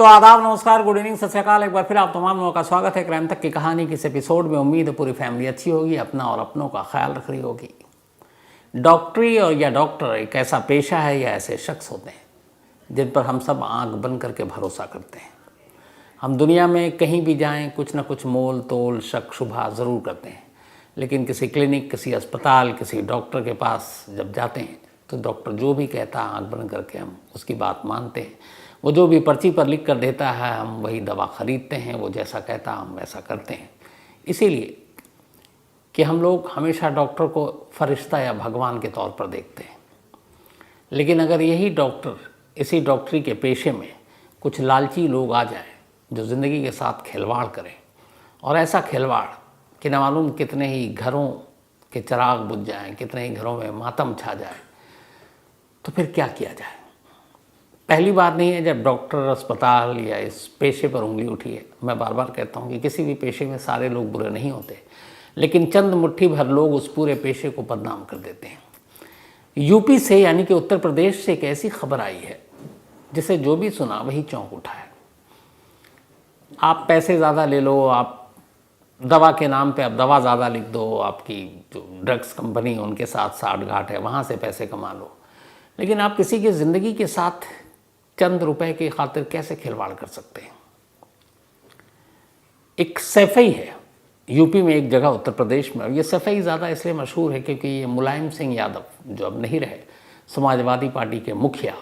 तो आदाब, नमस्कार, गुड इवनिंग, सत श्री अकाल। एक बार फिर आप तमाम लोगों का स्वागत है क्राइम तक की कहानी की इस एपिसोड में। उम्मीद है पूरी फैमिली अच्छी होगी, अपना और अपनों का ख्याल रख रही होगी। डॉक्टरी और या डॉक्टर एक ऐसा पेशा है या ऐसे शख्स होते हैं जिन पर हम सब आंख बंद करके भरोसा करते हैं। हम दुनिया में कहीं भी जाएं कुछ ना कुछ मोल तोल शक शुबा ज़रूर करते हैं, लेकिन किसी क्लिनिक, किसी अस्पताल, किसी डॉक्टर के पास जब जाते हैं तो डॉक्टर जो भी कहता है आंख बंद करके हम उसकी बात मानते हैं। वो जो भी पर्ची पर लिख कर देता है हम वही दवा ख़रीदते हैं, वो जैसा कहता हम वैसा करते हैं। इसीलिए कि हम लोग हमेशा डॉक्टर को फरिश्ता या भगवान के तौर पर देखते हैं। लेकिन अगर यही डॉक्टर इसी डॉक्टरी के पेशे में कुछ लालची लोग आ जाएं जो ज़िंदगी के साथ खिलवाड़ करें, और ऐसा खिलवाड़ कि न मालूम कितने ही घरों के चिराग बुझ जाएं, कितने ही घरों में मातम छा जाए, तो फिर क्या किया जाए। पहली बात नहीं है जब डॉक्टर, अस्पताल या इस पेशे पर उंगली उठी है। मैं बार बार कहता हूँ कि किसी भी पेशे में सारे लोग बुरे नहीं होते, लेकिन चंद मुट्ठी भर लोग उस पूरे पेशे को बदनाम कर देते हैं। यूपी से यानी कि उत्तर प्रदेश से एक ऐसी खबर आई है जिसे जो भी सुना वही चौंक उठा है। आप पैसे ज़्यादा ले लो, आप दवा के नाम पे आप दवा ज़्यादा लिख दो, आपकी जो ड्रग्स कंपनी उनके साथ साठगांठ है, वहाँ से पैसे कमा लो, लेकिन आप किसी की ज़िंदगी के साथ चंद रुपए की खातिर कैसे खिलवाड़ कर सकते हैं। एक सैफई है यूपी में, एक जगह उत्तर प्रदेश में। और ये सैफई ज़्यादा इसलिए मशहूर है क्योंकि ये मुलायम सिंह यादव, जो अब नहीं रहे, समाजवादी पार्टी के मुखिया,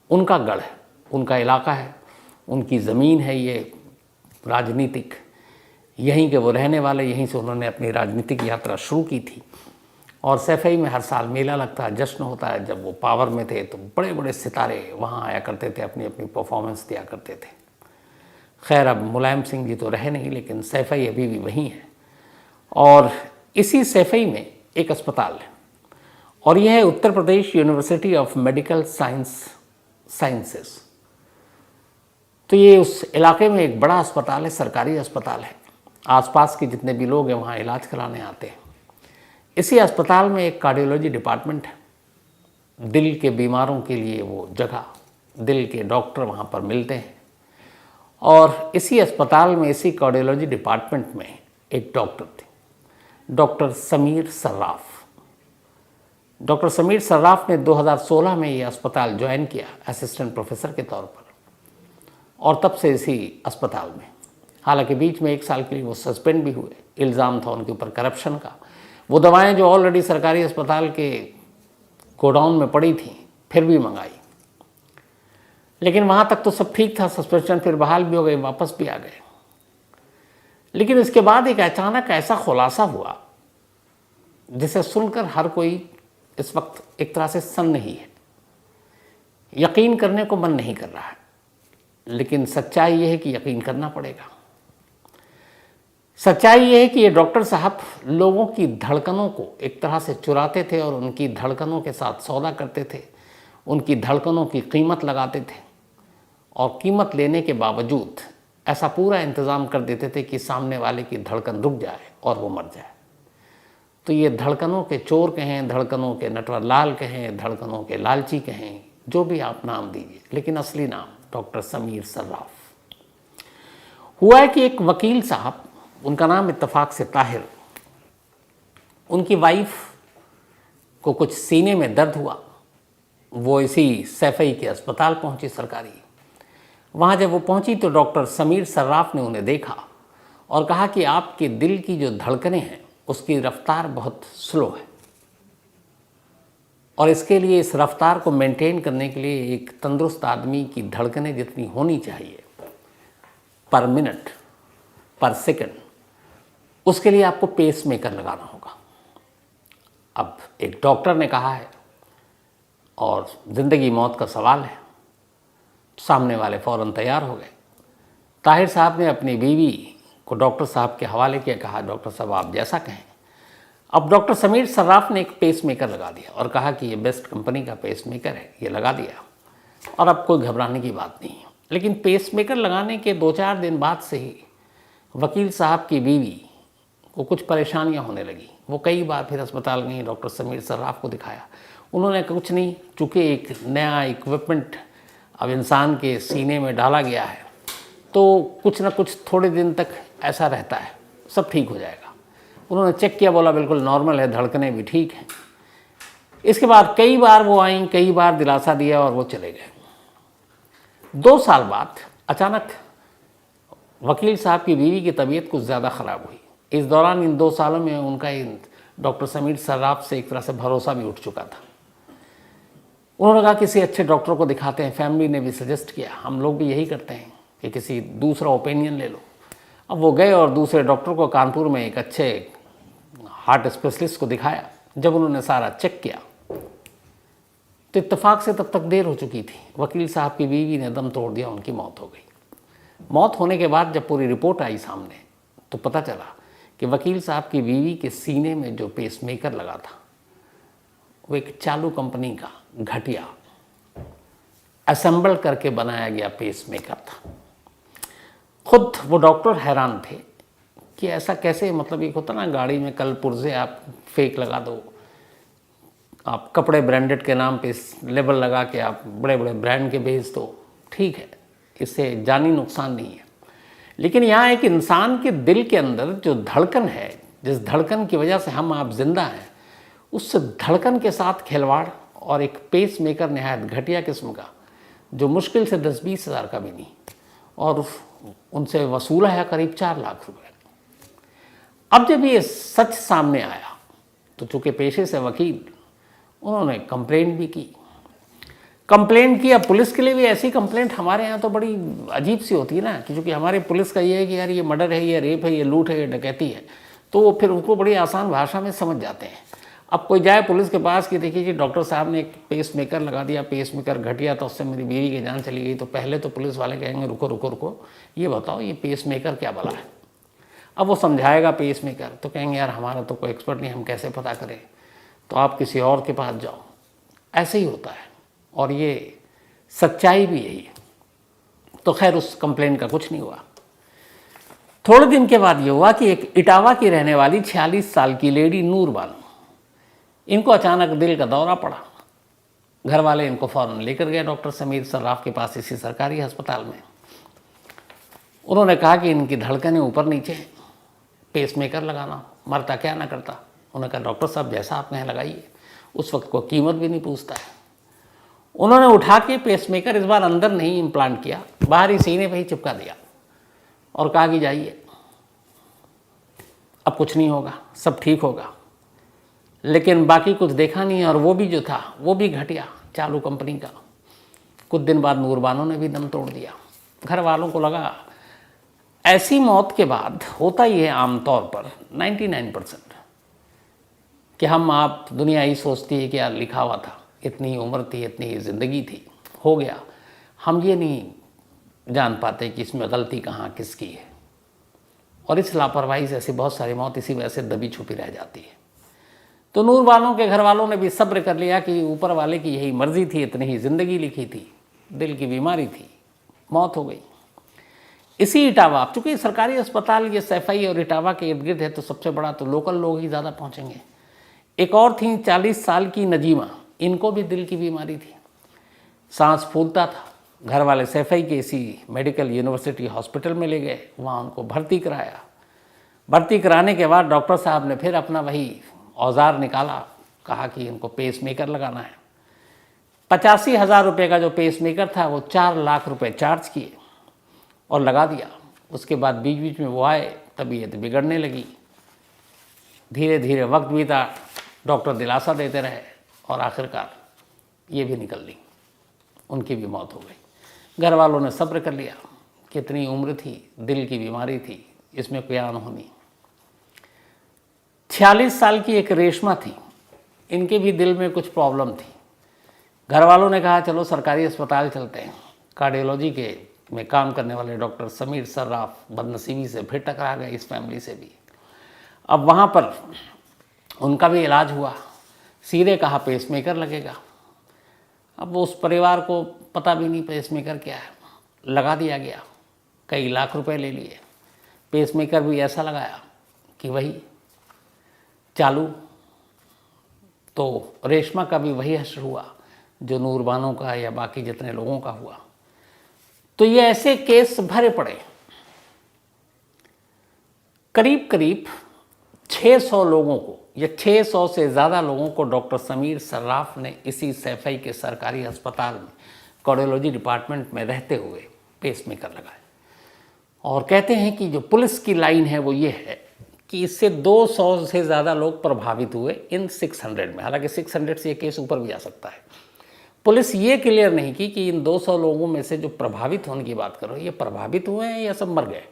उनका गढ़ है, उनका इलाका है, उनकी ज़मीन है ये राजनीतिक। यहीं के वो रहने वाले, यहीं से उन्होंने अपनी राजनीतिक यात्रा शुरू की थी। और सैफई में हर साल मेला लगता है, जश्न होता है। जब वो पावर में थे तो बड़े बड़े सितारे वहाँ आया करते थे, अपनी अपनी परफॉर्मेंस दिया करते थे। खैर अब मुलायम सिंह जी तो रहे नहीं, लेकिन सैफई अभी भी वहीं है। और इसी सैफई में एक अस्पताल है, और यह है Uttar Pradesh university of medical sciences. तो ये उस इलाके में एक बड़ा अस्पताल है, सरकारी अस्पताल है। आसपास के जितने भी लोग हैं वहाँ इलाज कराने आते हैं। इसी अस्पताल में एक कार्डियोलॉजी डिपार्टमेंट है, दिल के बीमारों के लिए वो जगह, दिल के डॉक्टर वहाँ पर मिलते हैं। और इसी अस्पताल में, इसी कार्डियोलॉजी डिपार्टमेंट में एक डॉक्टर थे, डॉक्टर समीर सर्राफ। डॉक्टर समीर सर्राफ ने 2016 में ये अस्पताल ज्वाइन किया असिस्टेंट प्रोफेसर के तौर पर, और तब से इसी अस्पताल में, हालांकि बीच में 1 साल के लिए वो सस्पेंड भी हुए। इल्ज़ाम था उनके ऊपर करप्शन का। वो दवाएं जो ऑलरेडी सरकारी अस्पताल के गोडाउन में पड़ी थी फिर भी मंगाई, लेकिन वहाँ तक तो सब ठीक था। सस्पेंशन फिर बहाल भी हो गए, वापस भी आ गए। लेकिन इसके बाद एक अचानक ऐसा खुलासा हुआ जिसे सुनकर हर कोई इस वक्त एक तरह से सन्न ही है, यकीन करने को मन नहीं कर रहा है। लेकिन सच्चाई ये है कि यकीन करना पड़ेगा। सच्चाई ये है कि ये डॉक्टर साहब लोगों की धड़कनों को एक तरह से चुराते थे और उनकी धड़कनों के साथ सौदा करते थे, उनकी धड़कनों की कीमत लगाते थे, और कीमत लेने के बावजूद ऐसा पूरा इंतज़ाम कर देते थे कि सामने वाले की धड़कन रुक जाए और वो मर जाए। तो ये धड़कनों के चोर कहें, धड़कनों के नटवर लाल कहें, धड़कनों के लालची कहें, जो भी आप नाम दीजिए, लेकिन असली नाम डॉक्टर समीर सर्राफ। हुआ है कि एक वकील साहब, उनका नाम इत्तफाक से ताहिर, उनकी वाइफ को कुछ सीने में दर्द हुआ। वो इसी सैफई के अस्पताल पहुंची, सरकारी। वहाँ जब वो पहुंची तो डॉक्टर समीर सर्राफ ने उन्हें देखा और कहा कि आपके दिल की जो धड़कनें हैं उसकी रफ्तार बहुत स्लो है, और इसके लिए, इस रफ्तार को मेंटेन करने के लिए एक तंदुरुस्त आदमी की धड़कनें जितनी होनी चाहिए पर मिनट, पर सेकंड, उसके लिए आपको पेस मेकर लगाना होगा। अब एक डॉक्टर ने कहा है और ज़िंदगी मौत का सवाल है, सामने वाले फ़ौरन तैयार हो गए। ताहिर साहब ने अपनी बीवी को डॉक्टर साहब के हवाले किया, कहा डॉक्टर साहब आप जैसा कहें। अब डॉक्टर समीर सर्राफ ने एक पेस मेकर लगा दिया और कहा कि ये बेस्ट कंपनी का पेस मेकर है, ये लगा दिया और अब कोई घबराने की बात नहीं है। लेकिन पेस मेकर लगाने के 2-4 दिन बाद से ही वकील साहब की बीवी को कुछ परेशानियां होने लगी। वो कई बार फिर अस्पताल गई, डॉक्टर समीर सर्राफ को दिखाया। उन्होंने कुछ नहीं, चूँकि एक नया इक्विपमेंट अब इंसान के सीने में डाला गया है तो कुछ ना कुछ थोड़े दिन तक ऐसा रहता है, सब ठीक हो जाएगा। उन्होंने चेक किया, बोला बिल्कुल नॉर्मल है, धड़कनें भी ठीक हैं। इसके बाद कई बार वो आई, कई बार दिलासा दिया और वो चले गए। 2 साल बाद अचानक वकील साहब की बीवी की तबीयत कुछ ज़्यादा ख़राब हुई। इस दौरान इन 2 सालों में उनका डॉक्टर समीर सर्राफ से एक तरह से भरोसा भी उठ चुका था। उन्होंने कहा किसी अच्छे डॉक्टर को दिखाते हैं। फैमिली ने भी सजेस्ट किया, हम लोग भी यही करते हैं कि किसी दूसरा ओपिनियन ले लो। अब वो गए और दूसरे डॉक्टर को कानपुर में एक अच्छे हार्ट स्पेशलिस्ट को दिखाया। जब उन्होंने सारा चेक किया तो इत्तेफाक से तब तक देर हो चुकी थी। वकील साहब की बीवी ने दम तोड़ दिया, उनकी मौत हो गई। मौत होने के बाद जब पूरी रिपोर्ट आई सामने तो पता चला कि वकील साहब की बीवी के सीने में जो पेसमेकर लगा था वो एक चालू कंपनी का घटिया असेंबल करके बनाया गया पेसमेकर था। खुद वो डॉक्टर हैरान थे कि ऐसा कैसे, मतलब एक होता ना गाड़ी में कल पुर्जे आप फेक लगा दो, आप कपड़े ब्रांडेड के नाम पे लेबल लगा के आप बड़े बड़े ब्रांड के बेच दो, ठीक है, इससे जानी नुकसान नहीं है। लेकिन यहाँ एक इंसान के दिल के अंदर जो धड़कन है, जिस धड़कन की वजह से हम आप जिंदा हैं, उस धड़कन के साथ खिलवाड़ और एक पेस मेकर नहायत घटिया किस्म का, जो मुश्किल से 10-20 हज़ार का भी नहीं, और उनसे वसूला है करीब 4 लाख रुपए। अब जब ये सच सामने आया तो चूँकि पेशे से वकील, उन्होंने कंप्लेंट भी की। कंप्लेंट किया पुलिस के लिए भी। ऐसी कंप्लेंट हमारे यहाँ तो बड़ी अजीब सी होती है ना, कि चूँकि हमारे पुलिस का ये है कि यार ये मर्डर है, ये रेप है, ये लूट है, ये डकैती है, तो वो फिर उनको बड़ी आसान भाषा में समझ जाते हैं। अब कोई जाए पुलिस के पास कि देखिए जी डॉक्टर साहब ने एक पेस मेकर लगा दिया, पेस मेकर घटिया, तो उससे मेरी बीवी की जान चली गई, तो पहले तो पुलिस वाले कहेंगे रुको रुको रुको, ये बताओ ये पेस मेकर क्या भला है। अब वो समझाएगा पेस मेकर, तो कहेंगे यार हमारा तो कोई एक्सपर्ट नहीं, हम कैसे पता करें, तो आप किसी और के पास जाओ। ऐसे ही होता है और ये सच्चाई भी यही है। तो खैर उस कंप्लेंट का कुछ नहीं हुआ। थोड़े दिन के बाद ये हुआ कि एक इटावा की रहने वाली 46 साल की लेडी नूर बानो, इनको अचानक दिल का दौरा पड़ा। घर वाले इनको फ़ौरन लेकर गए डॉक्टर समीर सर्राफ के पास, इसी सरकारी अस्पताल में। उन्होंने कहा कि इनकी धड़कनें ऊपर नीचे, पेसमेकर लगाना, मरता क्या ना करता। उन्होंने कहा डॉक्टर साहब जैसा आप कहें लगाइए, उस वक्त को कीमत भी नहीं पूछता है। उन्होंने उठा के पेसमेकर इस बार अंदर नहीं इम्प्लांट किया, बाहर ही सीने पे ही चिपका दिया और कहा कि जाइए, अब कुछ नहीं होगा, सब ठीक होगा। लेकिन बाकी कुछ देखा नहीं, और वो भी जो था वो भी घटिया चालू कंपनी का। कुछ दिन बाद नूर बानो ने भी दम तोड़ दिया। घर वालों को लगा, ऐसी मौत के बाद होता ही है आमतौर पर 99% कि हम आप दुनिया ही सोचती है कि यार लिखा हुआ था, इतनी उम्र थी, इतनी ज़िंदगी थी, हो गया। हम ये नहीं जान पाते कि इसमें गलती कहाँ किसकी है, और इस लापरवाही से ऐसी बहुत सारी मौत इसी वजह से दबी छुपी रह जाती है। तो नूर बानो के घर वालों ने भी सब्र कर लिया कि ऊपर वाले की यही मर्जी थी, इतनी ही ज़िंदगी लिखी थी, दिल की बीमारी थी, मौत हो गई। इसी इटावा, चूँकि सरकारी अस्पताल ये सैफई और इटावा के इर्द गिर्द है, तो सबसे बड़ा तो लोकल लोग ही ज़्यादा पहुँचेंगे। एक और थी 40 साल की नजीमा, इनको भी दिल की बीमारी थी, सांस फूलता था। घर वाले सैफई के इसी मेडिकल यूनिवर्सिटी हॉस्पिटल में ले गए, वहाँ उनको भर्ती कराया। भर्ती कराने के बाद डॉक्टर साहब ने फिर अपना वही औजार निकाला, कहा कि इनको पेसमेकर लगाना है। 85,000 रुपये का जो पेसमेकर था वो 4 लाख रुपए चार्ज किए और लगा दिया। उसके बाद बीच बीच में वो आए, तबीयत बिगड़ने लगी। धीरे धीरे वक्त बीता, डॉक्टर दिलासा देते रहे, और आखिरकार ये भी निकल ली, उनकी भी मौत हो गई। घर वालों ने सब्र कर लिया, कितनी उम्र थी, दिल की बीमारी थी, इसमें कोई अनहोनी। 46 साल की एक रेशमा थी, इनके भी दिल में कुछ प्रॉब्लम थी। घर वालों ने कहा चलो सरकारी अस्पताल चलते हैं। कार्डियोलॉजी के में काम करने वाले डॉक्टर समीर सर्राफ बदनसीबी से फिर टकरा गए इस फैमिली से भी। अब वहाँ पर उनका भी इलाज हुआ, सीधे कहा पेसमेकर लगेगा। अब उस परिवार को पता भी नहीं पेसमेकर क्या है, लगा दिया गया। कई लाख रुपए ले लिए। पेसमेकर भी ऐसा लगाया कि वही चालू। तो रेशमा का भी वही हश्र हुआ जो नूर बानो का या बाकी जितने लोगों का हुआ। तो ये ऐसे केस भरे पड़े, करीब करीब 600 लोगों को या 600 से ज़्यादा लोगों को डॉक्टर समीर सर्राफ ने इसी सैफई के सरकारी अस्पताल में कार्डियोलॉजी डिपार्टमेंट में रहते हुए पेसमेकर लगाए। और कहते हैं कि जो पुलिस की लाइन है वो ये है कि इससे 200 से ज़्यादा लोग प्रभावित हुए इन 600 में। हालांकि 600 से ये केस ऊपर भी आ सकता है। पुलिस ये क्लियर नहीं की कि इन 200 लोगों में से जो प्रभावित होने की बात करो, ये प्रभावित हुए हैं या सब मर गए।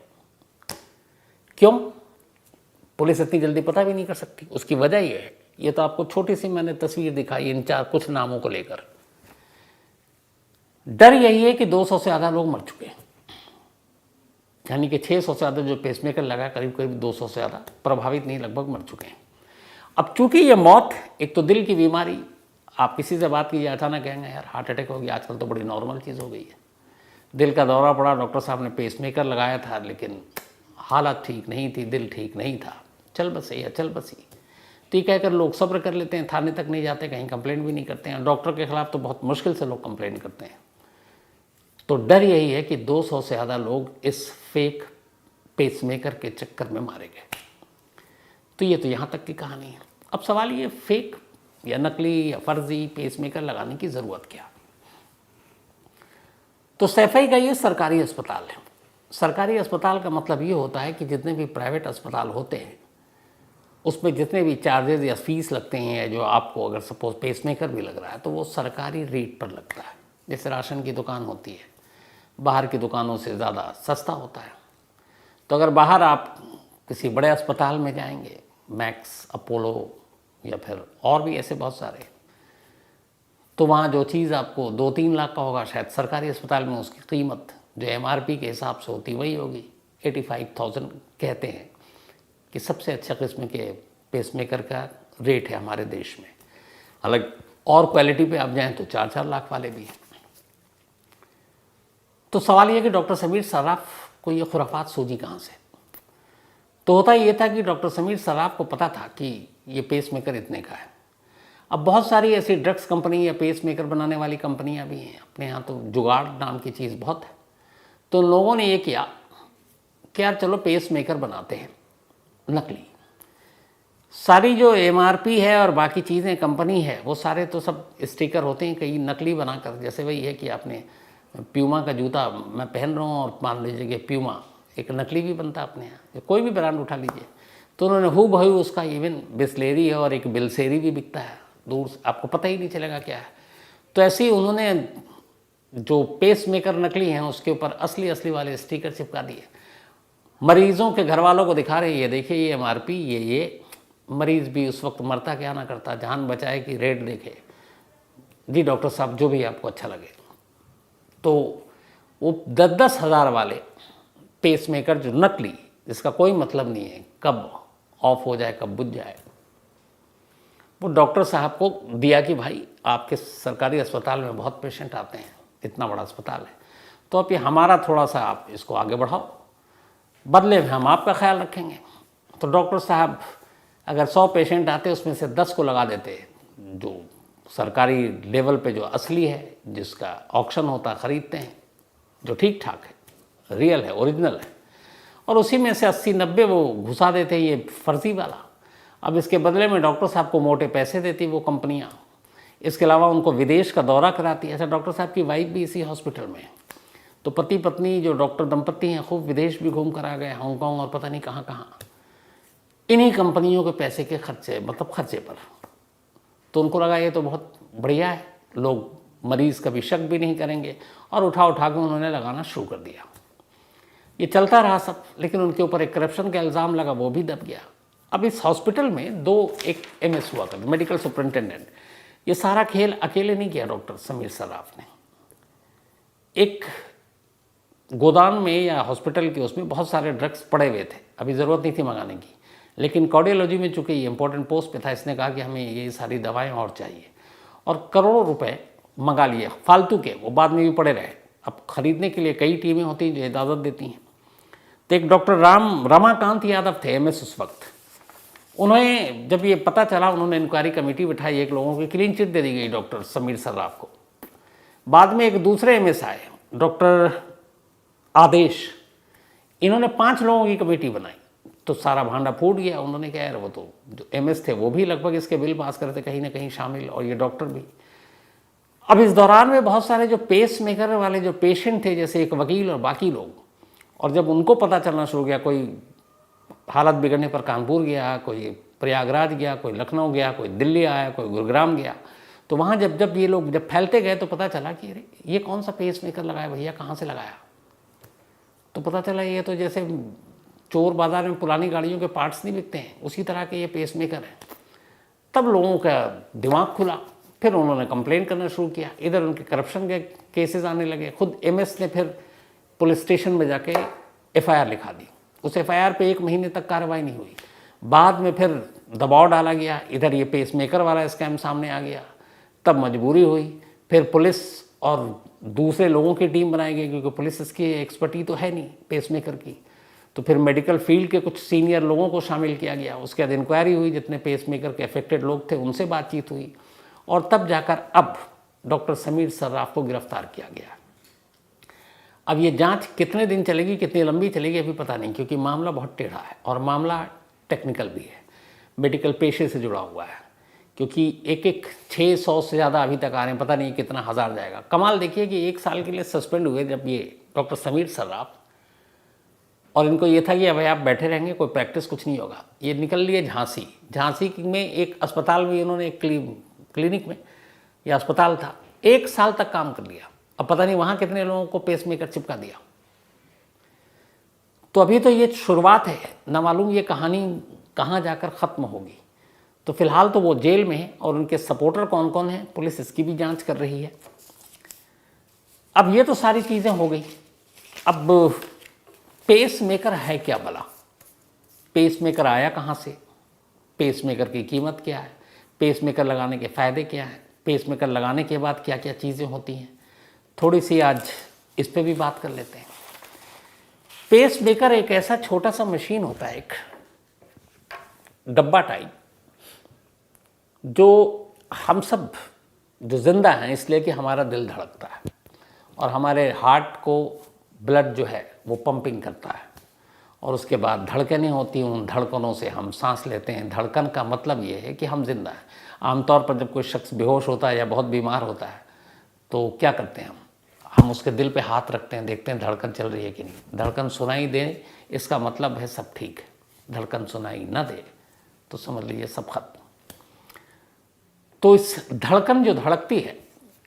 क्यों? पुलिस इतनी जल्दी पता भी नहीं कर सकती। उसकी वजह ये है, ये तो आपको छोटी सी मैंने तस्वीर दिखाई इन कुछ नामों को लेकर। डर यही है कि 200 से ज़्यादा लोग मर चुके हैं, यानी कि 600 से ज़्यादा जो पेसमेकर लगा, करीब करीब 200 से ज़्यादा प्रभावित नहीं, लगभग मर चुके हैं। अब चूंकि ये मौत, एक तो दिल की बीमारी, आप किसी से बात कीजिए अचानक कहेंगे यार हार्ट अटैक हो गया, आजकल तो बड़ी नॉर्मल चीज़ हो गई है। दिल का दौरा पड़ा, डॉक्टर साहब ने पेसमेकर लगाया था, लेकिन हालत ठीक नहीं थी, दिल ठीक नहीं था, चल बसे या चल बसी, तो ये कहकर लोग सब्र कर लेते हैं, थाने तक नहीं जाते, कहीं कंप्लेंट भी नहीं करते हैं। डॉक्टर के खिलाफ तो बहुत मुश्किल से लोग कंप्लेंट करते हैं। तो डर यही है कि 200 से ज़्यादा लोग इस फेक पेसमेकर के चक्कर में मारे गए। तो ये तो यहाँ तक की कहानी है। अब सवाल ये, फेक या नकली या फर्जी पेसमेकर लगाने की ज़रूरत क्या? तो सैफई का ये सरकारी अस्पताल है। सरकारी अस्पताल का मतलब ये होता है कि जितने भी प्राइवेट अस्पताल होते हैं उसमें जितने भी चार्जेस या फीस लगते हैं, जो आपको अगर सपोज पेसमेकर भी लग रहा है तो वो सरकारी रेट पर लगता है। जैसे राशन की दुकान होती है, बाहर की दुकानों से ज़्यादा सस्ता होता है। तो अगर बाहर आप किसी बड़े अस्पताल में जाएंगे, मैक्स, अपोलो या फिर और भी ऐसे बहुत सारे, तो वहाँ जो चीज़ आपको 2-3 लाख का होगा, शायद सरकारी अस्पताल में उसकी कीमत जो MRP के हिसाब से होती वही होगी। 85,000 कहते हैं कि सबसे अच्छा किस्म के पेसमेकर का रेट है हमारे देश में। अलग और क्वालिटी पे आप जाएं तो 4-4 लाख वाले भी हैं। तो सवाल ये कि डॉक्टर समीर सर्राफ को ये खुराफात सूझी कहाँ से? तो होता ये था कि डॉक्टर समीर सर्राफ को पता था कि ये पेसमेकर इतने का है। अब बहुत सारी ऐसी ड्रग्स कंपनी या पेसमेकर बनाने वाली कंपनियां भी हैं अपने यहाँ, तो जुगाड़ नाम की चीज़ बहुत है। तो लोगों ने ये किया कि यार चलो पेसमेकर बनाते हैं नकली। सारी जो MRP है और बाकी चीज़ें कंपनी है वो सारे तो सब स्टिकर होते हैं कई नकली बनाकर। जैसे वही है कि आपने प्यूमा का जूता मैं पहन रहा हूँ और मान लीजिए कि प्यूमा एक नकली भी बनता है अपने यहाँ, कोई भी ब्रांड उठा लीजिए, तो उन्होंने हूबहू उसका इवन बिस्लेरी है और एक बिलसेरी भी बिकता है, दूर से आपको पता ही नहीं चलेगा क्या है। तो ऐसे ही उन्होंने जो पेसमेकर नकली हैं उसके ऊपर असली वाले स्टिकर चिपका दिए। मरीजों के घर वालों को दिखा रहे, ये देखिए ये MRP, ये मरीज़ भी उस वक्त मरता क्या ना करता, जान बचाए कि रेट देखे जी डॉक्टर साहब जो भी आपको अच्छा लगे। तो वो 10-10 हज़ार वाले पेसमेकर जो नकली, जिसका कोई मतलब नहीं है कब ऑफ हो जाए कब बुझ जाए, वो डॉक्टर साहब को दिया कि भाई आपके सरकारी अस्पताल में बहुत पेशेंट आते हैं, इतना बड़ा अस्पताल है, तो अब ये हमारा थोड़ा सा आप इसको आगे बढ़ाओ, बदले में हम आपका ख्याल रखेंगे। तो डॉक्टर साहब अगर 100 पेशेंट आते उसमें से 10 को लगा देते जो सरकारी लेवल पे जो असली है, जिसका ऑक्शन होता ख़रीदते हैं, जो ठीक ठाक है, रियल है, ओरिजिनल है, और उसी में से 80-90 वो घुसा देते ये फर्जी वाला। अब इसके बदले में डॉक्टर साहब को मोटे पैसे देती वो कंपनियां। इसके अलावा उनको विदेश का दौरा कराती है। अच्छा, डॉक्टर साहब की वाइफ भी इसी हॉस्पिटल में है, तो पति पत्नी जो डॉक्टर दंपत्ति हैं खूब विदेश भी घूम कर आ गए, हांगकांग और पता नहीं कहाँ कहाँ, इन्हीं कंपनियों के पैसे के खर्चे, मतलब खर्चे पर। तो उनको लगा ये तो बहुत बढ़िया है, लोग मरीज़ कभी शक भी नहीं करेंगे, और उठा के उन्होंने लगाना शुरू कर दिया। ये चलता रहा सब, लेकिन उनके ऊपर एक करप्शन का इल्ज़ाम लगा, वो भी दब गया। अब इस हॉस्पिटल में एक MS हुआ करते, मेडिकल सुपरिटेंडेंट। ये सारा खेल अकेले नहीं किया डॉक्टर समीर सर्राफ ने। एक गोदाम में या हॉस्पिटल के उसमें बहुत सारे ड्रग्स पड़े हुए थे, अभी ज़रूरत नहीं थी मंगाने की, लेकिन कार्डियोलॉजी में चूँकि ये इंपॉर्टेंट पोस्ट पे था, इसने कहा कि हमें ये सारी दवाएँ और चाहिए, और करोड़ों रुपए मंगा लिए फालतू के, वो बाद में भी पड़े रहे। अब ख़रीदने के लिए कई टीमें होती हैं जो इजाज़त देती हैं। तो एक डॉक्टर रमाकांत यादव थे MS उस वक्त, उन्हें जब ये पता चला, उन्होंने इंक्वायरी कमेटी बिठाई, एक लोगों की क्लीन चिट दे दी गई डॉक्टर समीर सर्राफ को। बाद में एक दूसरे MS आए, डॉक्टर आदेश, इन्होंने 5 लोगों की कमेटी बनाई तो सारा भांडा फूट गया। उन्होंने कहा यार वो तो जो एमएस थे वो भी लगभग इसके बिल पास करते कहीं ना कहीं शामिल, और ये डॉक्टर भी। अब इस दौरान में बहुत सारे जो पेस मेकर वाले जो पेशेंट थे, जैसे एक वकील और बाकी लोग, और जब उनको पता चलना शुरू गया, कोई हालत बिगड़ने पर कानपुर गया, कोई प्रयागराज गया, कोई लखनऊ गया, कोई दिल्ली आया, कोई गुरुग्राम गया, तो वहाँ जब ये लोग जब फैलते गए तो पता चला कि अरे ये कौन सा पेस मेकर लगाया भैया, कहाँ से लगाया? तो पता चला ये तो जैसे चोर बाज़ार में पुरानी गाड़ियों के पार्ट्स नहीं बिकते हैं, उसी तरह के ये पेस मेकर हैं। तब लोगों का दिमाग खुला, फिर उन्होंने कंप्लेन करना शुरू किया। इधर उनके करप्शन के केसेस आने लगे। खुद एमएस ने फिर पुलिस स्टेशन में जाके एफआईआर लिखा दी। उस एफआईआर पे 1 महीने तक कार्रवाई नहीं हुई। बाद में फिर दबाव डाला गया, इधर ये पेस मेकर वाला स्कैम सामने आ गया। तब मजबूरी हुई, फिर पुलिस और दूसरे लोगों की टीम बनाई गई, क्योंकि पुलिस इसकी एक्सपर्टी तो है नहीं पेस मेकर की। तो फिर मेडिकल फील्ड के कुछ सीनियर लोगों को शामिल किया गया। उसके बाद इंक्वायरी हुई, जितने पेस मेकर के अफेक्टेड लोग थे उनसे बातचीत हुई, और तब जाकर अब डॉक्टर समीर सर्राफ को गिरफ्तार किया गया। अब ये जांच कितने दिन चलेगी, कितनी लंबी चलेगी अभी पता नहीं, क्योंकि मामला बहुत टेढ़ा है और मामला टेक्निकल भी है, मेडिकल पेशे से जुड़ा हुआ है। क्योंकि एक 600 से ज़्यादा अभी तक आ रहे हैं, पता नहीं कितना हज़ार जाएगा। कमाल देखिए कि 1 साल के लिए सस्पेंड हुए जब ये डॉक्टर समीर सर्राफ, और इनको ये था कि भाई आप बैठे रहेंगे, कोई प्रैक्टिस कुछ नहीं होगा। ये निकल लिए झांसी। झांसी में एक अस्पताल में इन्होंने एक क्लिनिक में, या अस्पताल था, 1 साल तक काम कर लिया। अब पता नहीं वहाँ कितने लोगों को पेस मेकर चिपका दिया। तो अभी तो ये शुरुआत है, ना मालूम ये कहानी कहाँ जाकर ख़त्म होगी। तो फिलहाल तो वो जेल में है, और उनके सपोर्टर कौन कौन हैं पुलिस इसकी भी जांच कर रही है। अब ये तो सारी चीज़ें हो गई। अब पेस मेकर है क्या भला? पेस मेकर आया कहाँ से? पेस मेकर की कीमत क्या है? पेस मेकर लगाने के फ़ायदे क्या हैं? पेस मेकर लगाने के बाद क्या क्या चीज़ें होती हैं? थोड़ी सी आज इस पे भी बात कर लेते हैं। पेस मेकर एक ऐसा छोटा सा मशीन होता है, एक डब्बा टाइप, जो हम सब जो जिंदा हैं इसलिए कि हमारा दिल धड़कता है और हमारे हार्ट को ब्लड जो है वो पंपिंग करता है, और उसके बाद धड़कनें होती हैं, उन धड़कनों से हम सांस लेते हैं। धड़कन का मतलब ये है कि हम जिंदा हैं। आमतौर पर जब कोई शख्स बेहोश होता है या बहुत बीमार होता है तो क्या करते हैं हम उसके दिल पे हाथ रखते हैं, देखते हैं धड़कन चल रही है कि नहीं। धड़कन सुनाई दे इसका मतलब है सब ठीक है, धड़कन सुनाई ना दे तो समझ लीजिए सब खत्म। तो इस धड़कन जो धड़कती है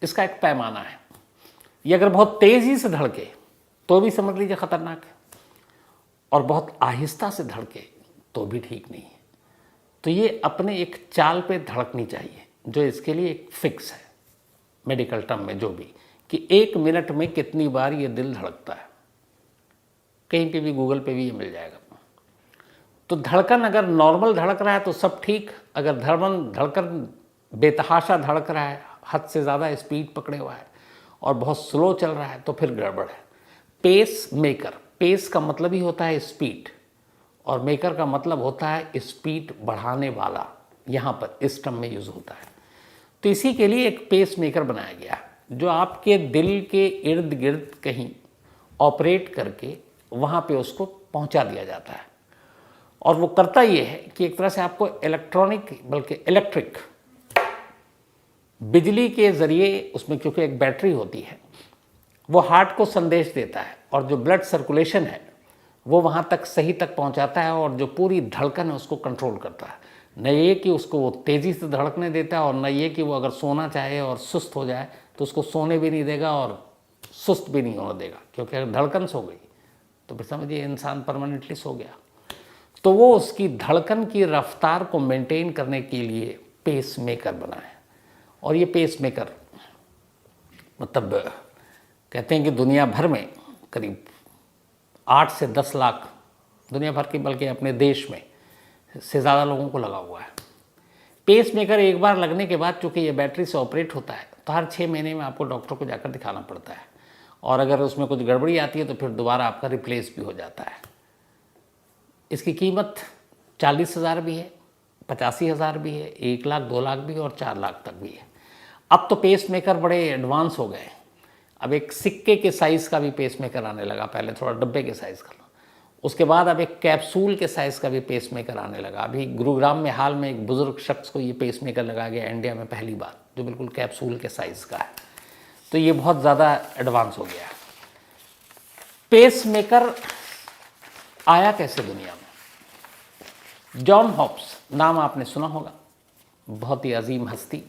इसका एक पैमाना है। ये अगर बहुत तेज़ी से धड़के तो भी समझ लीजिए ख़तरनाक है, और बहुत आहिस्ता से धड़के तो भी ठीक नहीं है। तो ये अपने एक चाल पे धड़कनी चाहिए, जो इसके लिए एक फिक्स है मेडिकल टर्म में, जो भी कि 1 मिनट में कितनी बार ये दिल धड़कता है। कहीं पे भी गूगल पे भी ये मिल जाएगा। तो धड़कन अगर नॉर्मल धड़क रहा है तो सब ठीक। अगर धड़कन बेतहाशा धड़क रहा है, हद से ज़्यादा स्पीड पकड़े हुआ है और बहुत स्लो चल रहा है तो फिर गड़बड़ है। पेस मेकर, पेस का मतलब ही होता है स्पीड, और मेकर का मतलब होता है स्पीड बढ़ाने वाला। यहाँ पर इस टर्म में यूज़ होता है। तो इसी के लिए एक पेस मेकर बनाया गया जो आपके दिल के इर्द गिर्द कहीं ऑपरेट करके वहाँ पे उसको पहुँचा दिया जाता है। और वो करता ये है कि एक तरह से आपको इलेक्ट्रिक बिजली के ज़रिए उसमें, क्योंकि एक बैटरी होती है, वो हार्ट को संदेश देता है और जो ब्लड सर्कुलेशन है वो वहाँ तक सही तक पहुँचाता है, और जो पूरी धड़कन है उसको कंट्रोल करता है। न ये कि उसको वो तेज़ी से धड़कने देता है, और न ये कि वो अगर सोना चाहे और सुस्त हो जाए तो उसको सोने भी नहीं देगा और सुस्त भी नहीं होने देगा। क्योंकि अगर धड़कन सो गई तो फिर समझिए इंसान परमानेंटली सो गया। तो वो उसकी धड़कन की रफ्तार को मेंटेन करने के लिए पेस मेकर बना है। और ये पेस मेकर मतलब कहते हैं कि दुनिया भर में करीब 8 से 10 लाख, दुनिया भर के बल्कि अपने देश में से ज़्यादा लोगों को लगा हुआ है। पेस मेकर एक बार लगने के बाद, चूँकि ये बैटरी से ऑपरेट होता है, तो हर 6 महीने में आपको डॉक्टर को जाकर दिखाना पड़ता है, और अगर उसमें कुछ गड़बड़ी आती है तो फिर दोबारा आपका रिप्लेस भी हो जाता है। इसकी कीमत 40,000 भी है, 85,000 भी है, 1 लाख, 2 लाख भी और 4 लाख तक भी है। अब तो पेस मेकर बड़े एडवांस हो गए। अब एक सिक्के के साइज़ का भी पेसमेकर आने लगा, पहले थोड़ा डब्बे के साइज़ का। उसके बाद अब एक कैप्सूल के साइज़ का भी पेसमेकर आने लगा। अभी गुरुग्राम में हाल में एक बुज़ुर्ग शख्स को ये पेसमेकर लगाया गया इंडिया में पहली बार, जो बिल्कुल कैप्सूल के साइज़ का है। तो ये बहुत ज़्यादा एडवांस हो गया है। पेसमेकर आया कैसे दुनिया में? जॉन हॉप्स नाम आपने सुना होगा, बहुत ही अजीम हस्ती।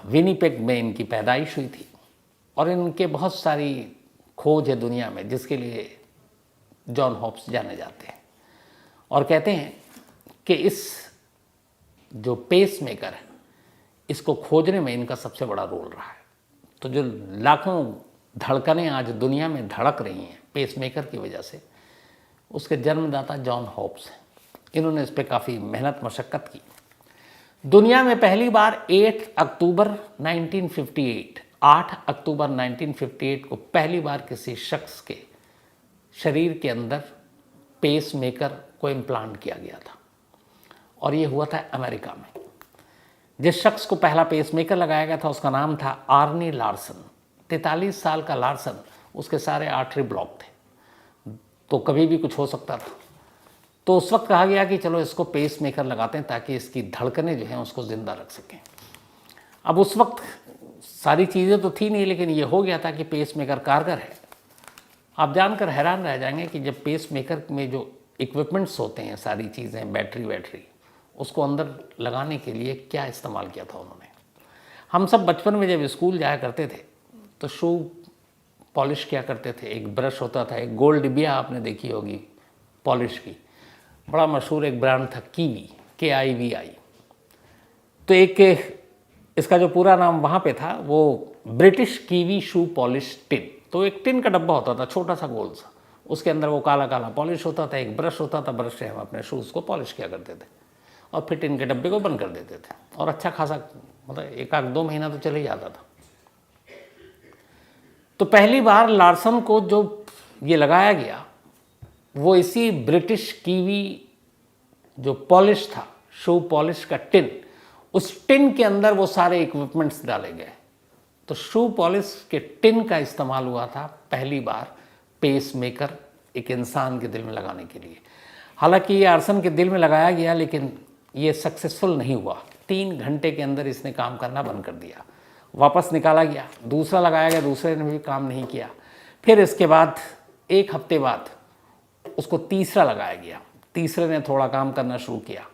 विनीपेग में इनकी पैदाइश हुई थी और इनके बहुत सारी खोज है दुनिया में जिसके लिए जॉन हॉप्स जाने जाते हैं। और कहते हैं कि इस जो पेसमेकर है इसको खोजने में इनका सबसे बड़ा रोल रहा है। तो जो लाखों धड़कनें आज दुनिया में धड़क रही हैं पेसमेकर की वजह से, उसके जन्मदाता जॉन हॉप्स हैं। इन्होंने इस पर काफ़ी मेहनत मशक्क़त की। दुनिया में पहली बार 8 अक्टूबर 1958 को पहली बार किसी शख्स के शरीर के अंदर पेसमेकर को इम्प्लांट किया गया था और ये हुआ था अमेरिका में। जिस शख्स को पहला पेसमेकर लगाया गया था उसका नाम था आर्नी लार्सन। 43 साल का लार्सन, उसके सारे आर्टरी ब्लॉक थे, तो कभी भी कुछ हो सकता था। तो उस वक्त कहा गया कि चलो इसको पेसमेकर लगाते हैं ताकि इसकी धड़कनें जो हैं उसको ज़िंदा रख सकें। अब उस वक्त सारी चीज़ें तो थी नहीं, लेकिन ये हो गया था कि पेसमेकर कारगर है। आप जानकर हैरान रह जाएंगे कि जब पेसमेकर में जो इक्विपमेंट्स होते हैं, सारी चीज़ें, बैटरी, उसको अंदर लगाने के लिए क्या इस्तेमाल किया था उन्होंने। हम सब बचपन में जब स्कूल जाया करते थे तो शू पॉलिश किया करते थे। एक ब्रश होता था, एक गोल्ड डिबिया आपने देखी होगी पॉलिश की, बड़ा मशहूर एक ब्रांड था कीवी, KIVI। तो एक इसका जो पूरा नाम वहाँ पे था वो British kiwi shoe polish tin. तो एक टिन का डब्बा होता था, छोटा सा गोल सा, उसके अंदर वो काला काला पॉलिश होता था, एक ब्रश होता था, ब्रश से हम अपने शूज़ को पॉलिश किया करते थे और फिर टिन के डब्बे को बंद कर देते थे और अच्छा खासा मतलब 1-2 महीना तो चल ही जाता था। तो पहली बार लार्सन को जो ये लगाया गया वो इसी ब्रिटिश कीवी जो पॉलिश था, शू पॉलिश का टिन, उस टिन के अंदर वो सारे इक्विपमेंट्स डाले गए। तो शू पॉलिश के टिन का इस्तेमाल हुआ था पहली बार पेसमेकर एक इंसान के दिल में लगाने के लिए। हालांकि ये आर्सन के दिल में लगाया गया लेकिन ये सक्सेसफुल नहीं हुआ। 3 घंटे के अंदर इसने काम करना बंद कर दिया, वापस निकाला गया, दूसरा लगाया गया, दूसरे ने भी काम नहीं किया। फिर इसके बाद 1 हफ्ते बाद उसको तीसरा लगाया गया, तीसरे ने थोड़ा काम करना शुरू किया।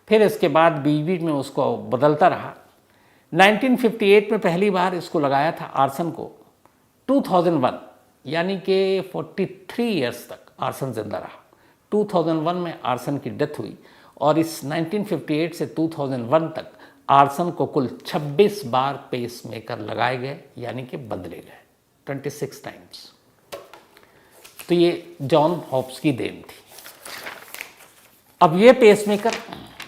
फिर इसके बाद बीच में उसको बदलता रहा। 1958 में पहली बार इसको लगाया था आर्सन को। 2001 यानी कि 43 ईयर्स तक आर्सन जिंदा रहा। 2001 में आर्सन की डेथ हुई और इस 1958 से 2001 तक आर्सन को कुल 26 बार पेसमेकर लगाए गए, यानी कि बदले गए 26 टाइम्स। तो ये जॉन हॉप्स की देन थी। अब ये पेसमेकर,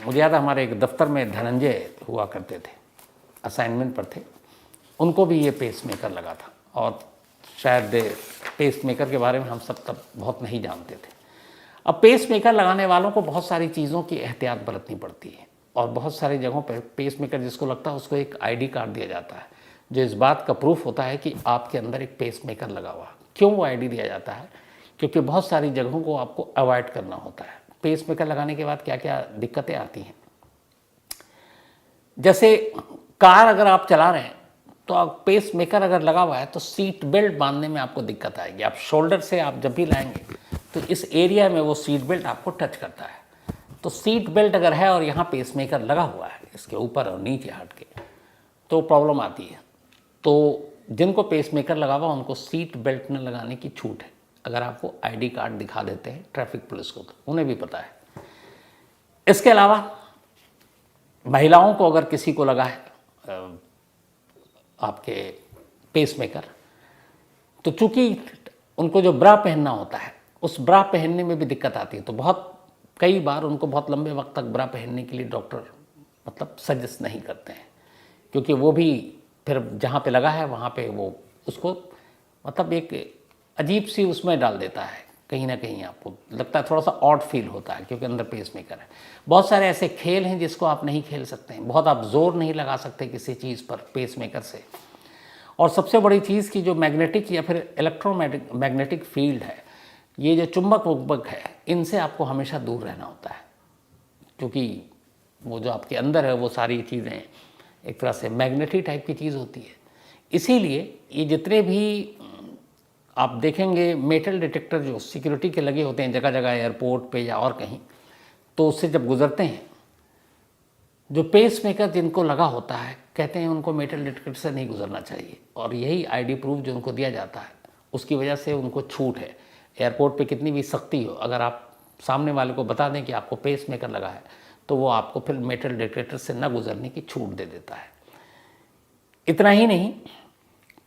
मुझे याद है हमारे एक दफ्तर में धनंजय हुआ करते थे, असाइनमेंट पर थे, उनको भी ये पेसमेकर लगा था और शायद पेसमेकर के बारे में हम सब तब बहुत नहीं जानते थे। अब पेसमेकर लगाने वालों को बहुत सारी चीज़ों की एहतियात बरतनी पड़ती है और बहुत सारी जगहों पर पेसमेकर जिसको लगता है उसको एक ID कार्ड दिया जाता है जो इस बात का प्रूफ होता है कि आपके अंदर एक पेसमेकर लगा हुआ। क्यों वो ID दिया जाता है? क्योंकि बहुत सारी जगहों को आपको अवॉइड करना होता है। पेसमेकर लगाने के बाद क्या क्या दिक्कतें आती हैं, जैसे कार अगर आप चला रहे हैं तो आप पेसमेकर अगर लगा हुआ है तो सीट बेल्ट बांधने में आपको दिक्कत आएगी। आप शोल्डर से आप जब भी लाएंगे तो इस एरिया में वो सीट बेल्ट आपको टच करता है। तो सीट बेल्ट अगर है और यहाँ पेसमेकर लगा हुआ है इसके ऊपर और नीचे हट के, तो प्रॉब्लम आती है। तो जिनको पेसमेकर लगा हुआ उनको सीट बेल्ट न लगाने की छूट है, अगर आपको ID कार्ड दिखा देते हैं ट्रैफिक पुलिस को, तो उन्हें भी पता है। इसके अलावा महिलाओं को अगर किसी को लगा है आपके पेसमेकर, तो चूंकि उनको जो ब्रा पहनना होता है उस ब्रा पहनने में भी दिक्कत आती है। तो कई बार उनको बहुत लंबे वक्त तक ब्रा पहनने के लिए डॉक्टर मतलब सजेस्ट नहीं करते हैं, क्योंकि वो भी फिर जहाँ पे लगा है वहाँ पे वो उसको मतलब एक अजीब सी उसमें डाल देता है, कहीं ना कहीं आपको लगता है थोड़ा सा ऑड फील होता है क्योंकि अंदर पेसमेकर है। बहुत सारे ऐसे खेल हैं जिसको आप नहीं खेल सकते हैं, बहुत आप जोर नहीं लगा सकते किसी चीज़ पर पेसमेकर से। और सबसे बड़ी चीज़ की जो मैग्नेटिक या फिर इलेक्ट्रोमैग्नेटिक फील्ड है, ये जो चुंबक वुंबक है, इनसे आपको हमेशा दूर रहना होता है, क्योंकि वो जो आपके अंदर है वो सारी चीज़ें एक तरह से मैग्नेटिक टाइप की चीज़ होती है। इसीलिए ये जितने भी आप देखेंगे मेटल डिटेक्टर जो सिक्योरिटी के लगे होते हैं जगह जगह, एयरपोर्ट पे या और कहीं, तो उससे जब गुजरते हैं, जो पेस मेकर जिनको लगा होता है कहते हैं उनको मेटल डिटेक्टर से नहीं गुजरना चाहिए, और यही आईडी प्रूफ जो उनको दिया जाता है उसकी वजह से उनको छूट है। एयरपोर्ट पे कितनी भी सख्ती हो, अगर आप सामने वाले को बता दें कि आपको पेस मेकर लगा है तो वो आपको फिर मेटल डिटेक्टर से न गुजरने की छूट दे देता है। इतना ही नहीं,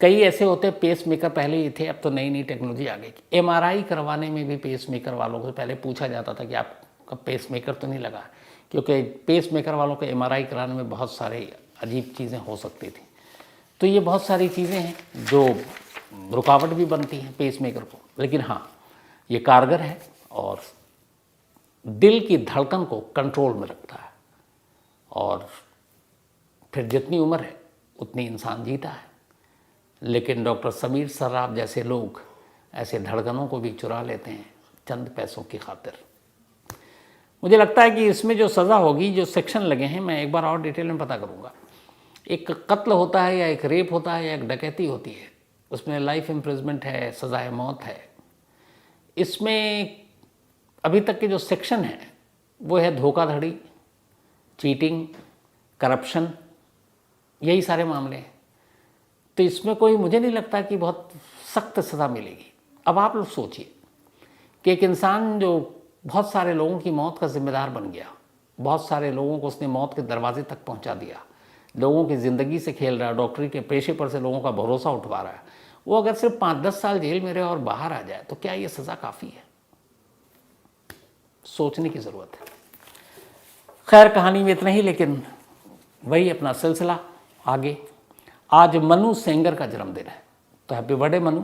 कई ऐसे होते हैं पेस मेकर पहले ही थे, अब तो नई नई टेक्नोलॉजी आ गई। एमआरआई करवाने में भी पेस मेकर वालों को पहले पूछा जाता था कि आपका पेस मेकर तो नहीं लगा, क्योंकि पेस मेकर वालों को एमआरआई कराने में बहुत सारे अजीब चीज़ें हो सकती थी। तो ये बहुत सारी चीज़ें हैं जो रुकावट भी बनती हैं पेस मेकर को, लेकिन हाँ ये कारगर है और दिल की धड़कन को कंट्रोल में रखता है, और फिर जितनी उम्र है उतनी इंसान जीता है। लेकिन डॉक्टर समीर सर्राफ जैसे लोग ऐसे धड़कनों को भी चुरा लेते हैं चंद पैसों की खातिर। मुझे लगता है कि इसमें जो सज़ा होगी, जो सेक्शन लगे हैं, मैं एक बार और डिटेल में पता करूँगा। एक कत्ल होता है या एक रेप होता है या एक डकैती होती है, उसमें लाइफ इम्प्रिजमेंट है, सज़ाए मौत है। इसमें अभी तक के जो सेक्शन है वो है धोखाधड़ी, चीटिंग, करप्शन, यही सारे मामले हैं। तो इसमें कोई, मुझे नहीं लगता कि बहुत सख्त सज़ा मिलेगी। अब आप लोग सोचिए कि एक इंसान जो बहुत सारे लोगों की मौत का जिम्मेदार बन गया, बहुत सारे लोगों को उसने मौत के दरवाजे तक पहुंचा दिया, लोगों की ज़िंदगी से खेल रहा है, डॉक्टरी के पेशे पर से लोगों का भरोसा उठवा रहा है, वो अगर सिर्फ 5-10 साल जेल में रहे और बाहर आ जाए तो क्या ये सज़ा काफ़ी है? सोचने की ज़रूरत है। खैर, कहानी में इतना ही, लेकिन वही अपना सिलसिला आगे। आज मनु सेंगर का जन्मदिन है, तो हैप्पी बर्थडे मनु।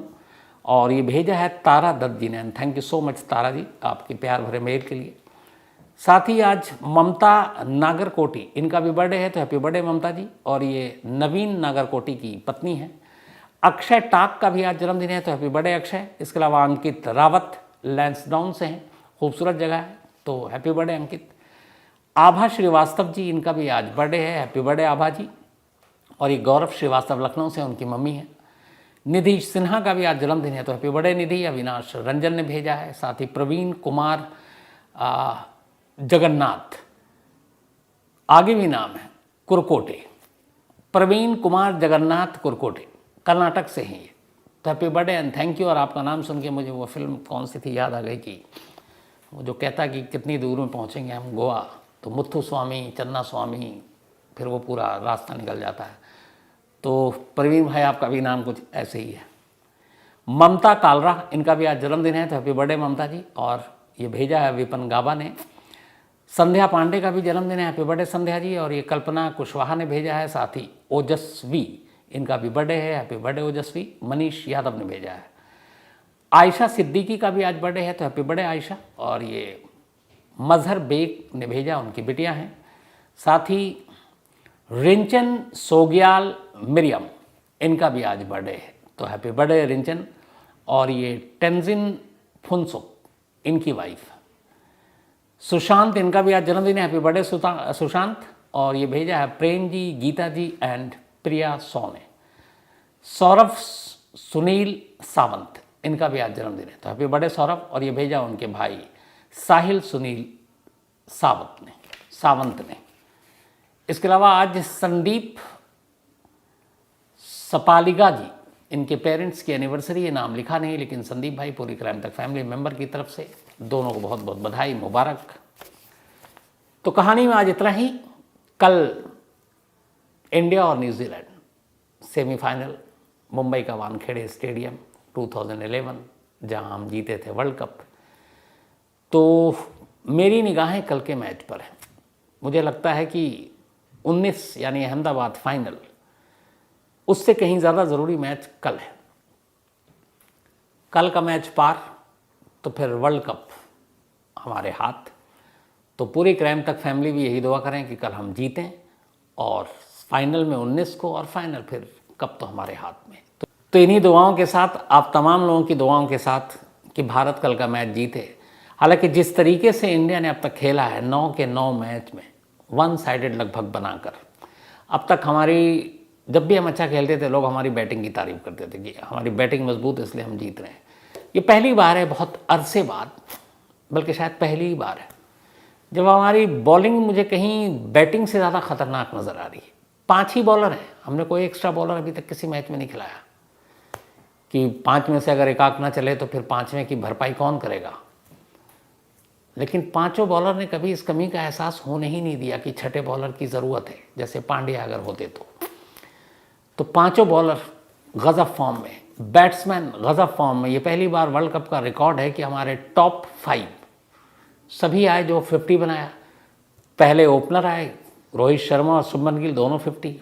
और ये भेजा है तारा दत्त जी ने, and thank you so much Tara ji आपके प्यार भरे मेल के लिए। साथ ही आज ममता नागरकोटी, इनका भी बर्थडे है, तो हैप्पी बर्थडे ममता जी। और ये नवीन नागरकोटी की पत्नी है। अक्षय टाक का भी आज जन्मदिन है, तो हैप्पी बर्थडे अक्षय। इसके अलावा अंकित रावत लैंसडाउन से हैं, खूबसूरत जगह है, तो हैप्पी बर्थडे अंकित। आभा श्रीवास्तव जी, इनका भी आज बर्थडे है, हैप्पी बर्थडे आभा जी। और ये गौरव श्रीवास्तव लखनऊ से, उनकी मम्मी है। निधि सिन्हा का भी आज जन्मदिन है, तो हैप्पी बर्थडे निधि। अविनाश रंजन ने भेजा है। साथ ही प्रवीण कुमार जगन्नाथ, आगे भी नाम है, कुरकोटे, प्रवीण कुमार जगन्नाथ कुरकोटे, कर्नाटक से हैं ये, तो happy birthday and thank you. और आपका नाम सुन के मुझे वो फिल्म कौन सी थी याद आ गई, कि वो जो कहता कि कितनी दूर में पहुँचेंगे हम गोवा, तो मुथु स्वामी, चन्ना स्वामी, फिर वो पूरा रास्ता निकल जाता है। तो प्रवीण भाई आपका भी नाम कुछ ऐसे ही है। ममता कालरा, इनका भी आज जन्मदिन है, तो हैप्पी बर्थडे ममता जी। और ये भेजा है विपन गाबा ने। संध्या पांडे का भी जन्मदिन है, हैप्पी बर्थडे संध्या जी। और ये कल्पना कुशवाहा ने भेजा है। साथ ही ओजस्वी, इनका भी बर्थडे है, हैप्पी बर्थडे ओजस्वी। मनीष यादव ने भेजा है। आयशा सिद्दीकी का भी आज बर्थडे है, तो हैप्पी बर्थडे आयशा। और ये मजहर बेग ने भेजा, उनकी बिटिया हैं। साथ ही रिंचन सोग्याल मिरियम, इनका भी आज बर्थडे है, तो हैप्पी बर्थडे रिंचन। और ये टेंजिन फुनसुक, इनकी वाइफ। सुशांत, इनका भी आज जन्मदिन है, हैप्पी बर्थडे सुशांत। और ये भेजा है प्रेम जी, गीता जी एंड प्रिया सोने। सौरभ सुनील सावंत, इनका भी आज जन्मदिन है, तो हैप्पी बर्थडे सौरभ। और ये भेजा उनके भाई साहिल सुनील सावंत ने। इसके अलावा आज संदीप सपालिगा जी, इनके पेरेंट्स की एनिवर्सरी है, नाम लिखा नहीं, लेकिन संदीप भाई पूरी क्राइम तक फैमिली मेंबर की तरफ से दोनों को बहुत बहुत बधाई, मुबारक। तो कहानी में आज इतना ही। कल इंडिया और न्यूजीलैंड सेमीफाइनल, मुंबई का वानखेड़े स्टेडियम 2011, जहां हम जीते थे वर्ल्ड कप। तो मेरी निगाहें कल के मैच पर हैं। मुझे लगता है कि 19 यानी अहमदाबाद फाइनल, उससे कहीं ज़्यादा ज़रूरी मैच कल है। कल का मैच पार तो फिर वर्ल्ड कप हमारे हाथ। तो पूरी क्राइम तक फैमिली भी यही दुआ करें कि कल हम जीतें, और फाइनल में 19 को, और फाइनल फिर कप तो हमारे हाथ में। तो इन्हीं दुआओं के साथ, आप तमाम लोगों की दुआओं के साथ कि भारत कल का मैच जीते। हालांकि जिस तरीके से इंडिया ने अब तक खेला है 9 के 9 मैच में वन साइडेड लगभग बनाकर, अब तक हमारी, जब भी हम अच्छा खेलते थे लोग हमारी बैटिंग की तारीफ करते थे कि हमारी बैटिंग मजबूत इसलिए हम जीत रहे हैं। ये पहली बार है बहुत अरसे बाद, बल्कि शायद पहली ही बार है जब हमारी बॉलिंग मुझे कहीं बैटिंग से ज़्यादा खतरनाक नज़र आ रही है। 5 ही बॉलर हैं, हमने कोई एक्स्ट्रा बॉलर अभी तक किसी मैच में नहीं खिलाया कि 5 में से अगर एक आंख ना चले तो फिर 5वें की भरपाई कौन करेगा। लेकिन 5 बॉलर ने कभी इस कमी का एहसास होने ही नहीं दिया कि छठे बॉलर की ज़रूरत है, जैसे पांड्या अगर होते तो 5 बॉलर गज़ब फॉर्म में, बैट्समैन गज़ब फॉर्म में। ये पहली बार वर्ल्ड कप का रिकॉर्ड है कि हमारे टॉप 5 सभी आए जो 50 बनाया। पहले ओपनर आए, रोहित शर्मा और शुभमन गिल दोनों 50,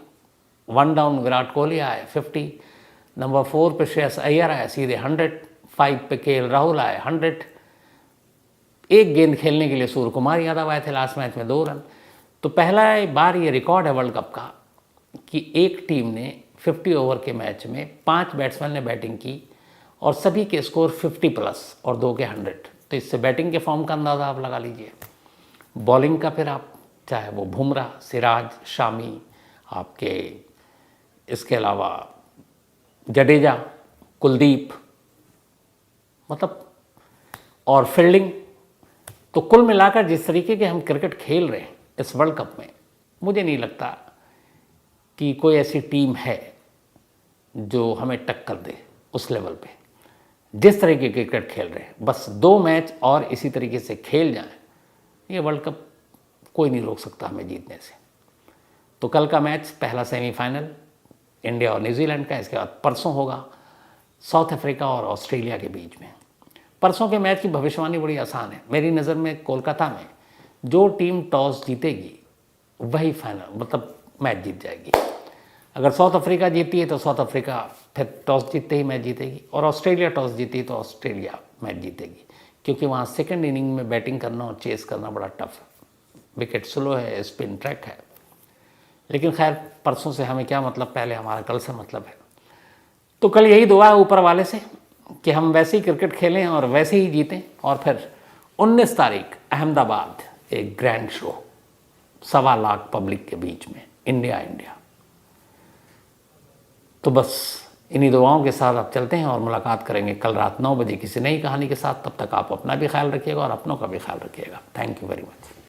1 डाउन विराट कोहली आए 50, नंबर 4 पे श्रेयस अय्यर आए सीधे 100, 5 पे केएल राहुल आए 100, एक गेंद खेलने के लिए सूर्य कुमार यादव आए थे लास्ट मैच में 2 रन। तो पहला बार ये रिकॉर्ड है वर्ल्ड कप का कि एक टीम ने 50 ओवर के मैच में 5 बैट्समैन ने बैटिंग की और सभी के स्कोर 50 प्लस और 2 के 100। तो इससे बैटिंग के फॉर्म का अंदाज़ा आप लगा लीजिए। बॉलिंग का फिर आप चाहे वो बुमराह, सिराज, शामी, आपके इसके अलावा जडेजा, कुलदीप, मतलब, और फील्डिंग, तो कुल मिलाकर जिस तरीके के हम क्रिकेट खेल रहे हैं इस वर्ल्ड कप में, मुझे नहीं लगता कि कोई ऐसी टीम है जो हमें टक्कर दे उस लेवल पे। जिस तरीके के क्रिकेट खेल रहे हैं, बस 2 मैच और इसी तरीके से खेल जाएं, ये वर्ल्ड कप कोई नहीं रोक सकता हमें जीतने से। तो कल का मैच पहला सेमीफाइनल इंडिया और न्यूजीलैंड का, इसके बाद परसों होगा साउथ अफ्रीका और ऑस्ट्रेलिया के बीच में। परसों के मैच की भविष्यवाणी बड़ी आसान है मेरी नज़र में। कोलकाता में जो टीम टॉस जीतेगी वही फाइनल, मतलब मैच जीत जाएगी। अगर साउथ अफ्रीका जीती है तो साउथ अफ्रीका फिर टॉस जीतते ही मैच जीतेगी, और ऑस्ट्रेलिया टॉस जीती है तो ऑस्ट्रेलिया मैच जीतेगी, क्योंकि वहाँ सेकंड इनिंग में बैटिंग करना और चेस करना बड़ा टफ है, विकेट स्लो है, स्पिन ट्रैक है। लेकिन खैर परसों से हमें क्या मतलब, पहले हमारा कल से मतलब है। तो कल यही दुआ है ऊपर वाले से कि हम वैसे ही क्रिकेट खेलें और वैसे ही जीतें, और फिर 19 तारीख अहमदाबाद एक ग्रैंड शो 1.25 लाख पब्लिक के बीच में, इंडिया। तो बस इन्हीं दुआओं के साथ आप चलते हैं और मुलाकात करेंगे कल रात 9 बजे किसी नई कहानी के साथ। तब तक आप अपना भी ख्याल रखिएगा और अपनों का भी ख्याल रखिएगा। Thank you very much.